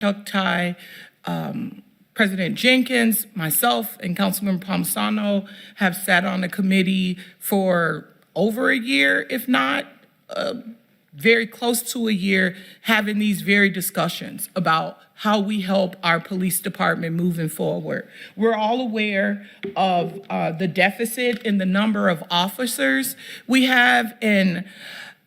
Chuck Ty, President Jenkins, myself, and Councilmember Palmisano have sat on the committee for over a year, if not very close to a year, having these very discussions about how we help our police department moving forward. We're all aware of the deficit in the number of officers we have, and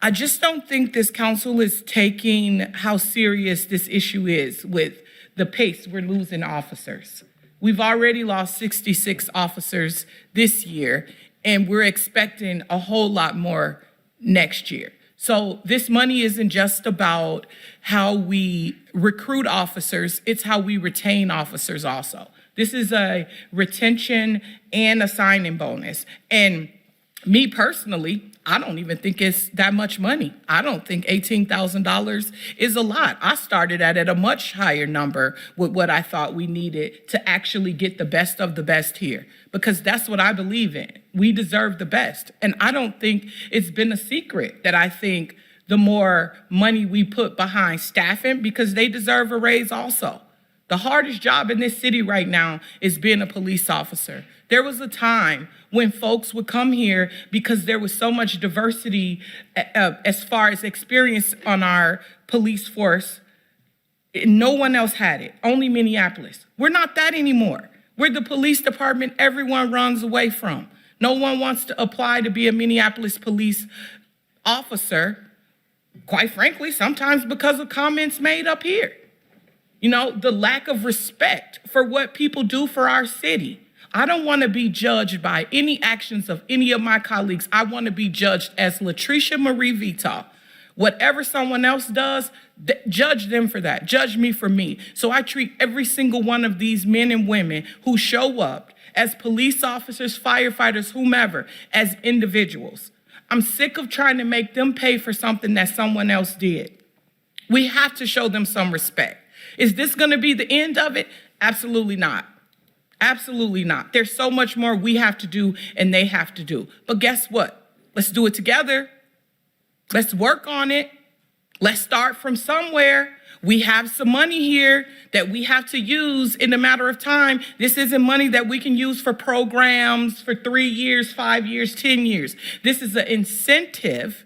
I just don't think this council is taking how serious this issue is with the pace we're losing officers. We've already lost 66 officers this year, and we're expecting a whole lot more next year. So this money isn't just about how we recruit officers, it's how we retain officers also. This is a retention and a signing bonus. And me personally, I don't even think it's that much money. I don't think $18,000 is a lot. I started at a much higher number with what I thought we needed to actually get the best of the best here, because that's what I believe in. We deserve the best. And I don't think it's been a secret that I think the more money we put behind staffing, because they deserve a raise also. The hardest job in this city right now is being a police officer. There was a time when folks would come here because there was so much diversity as far as experience on our police force. No one else had it, only Minneapolis. We're not that anymore. We're the police department everyone runs away from. No one wants to apply to be a Minneapolis police officer, quite frankly, sometimes because of comments made up here. You know, the lack of respect for what people do for our city. I don't want to be judged by any actions of any of my colleagues. I want to be judged as LaTrisha Vetaw. Whatever someone else does, judge them for that. Judge me for me. So I treat every single one of these men and women who show up as police officers, firefighters, whomever, as individuals. I'm sick of trying to make them pay for something that someone else did. We have to show them some respect. Is this going to be the end of it? Absolutely not. Absolutely not. There's so much more we have to do and they have to do. But guess what? Let's do it together. Let's work on it. Let's start from somewhere. We have some money here that we have to use in a matter of time. This isn't money that we can use for programs for 3 years, 5 years, 10 years. This is an incentive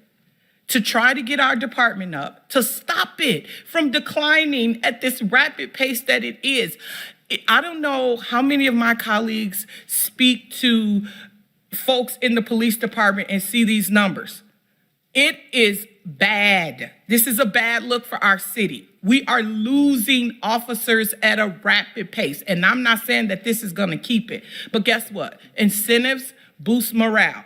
to try to get our department up, to stop it from declining at this rapid pace that it is. I don't know how many of my colleagues speak to folks in the police department and see these numbers. It is bad. This is a bad look for our city. We are losing officers at a rapid pace. And I'm not saying that this is going to keep it. But guess what? Incentives boost morale.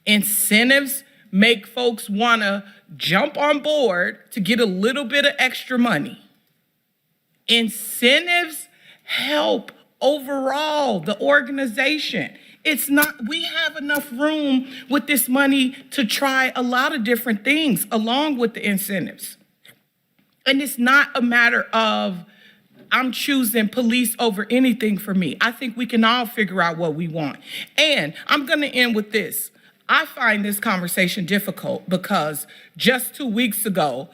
Incentives make folks want to jump on board to get a little bit of extra money. Incentives help overall the organization. It's not, we have enough room with this money to try a lot of different things along with the incentives. And it's not a matter of I'm choosing police over anything for me. I think we can all figure out what we want. And I'm going to end with this. I find this conversation difficult because just 2 weeks ago,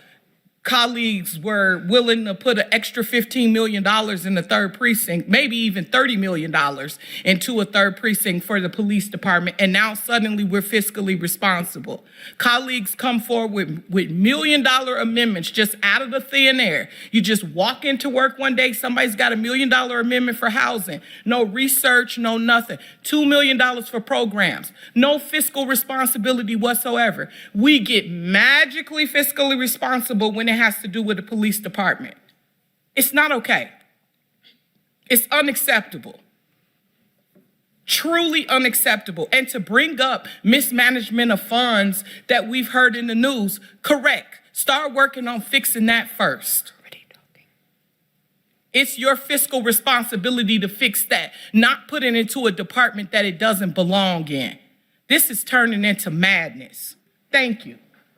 colleagues were willing to put an extra $15 million in the third precinct, maybe even $30 million into a third precinct for the police department, and now suddenly we're fiscally responsible. Colleagues come forward with $1 million amendments just out of the thin air. You just walk into work one day, somebody's got $1 million amendment for housing, no research, no nothing, $2 million for programs, no fiscal responsibility whatsoever. We get magically fiscally responsible when it has to do with the police department. It's not okay. It's unacceptable. Truly unacceptable. And to bring up mismanagement of funds that we've heard in the news, correct. Start working on fixing that first. It's your fiscal responsibility to fix that, not put it into a department that it doesn't belong in. This is turning into madness. Thank you.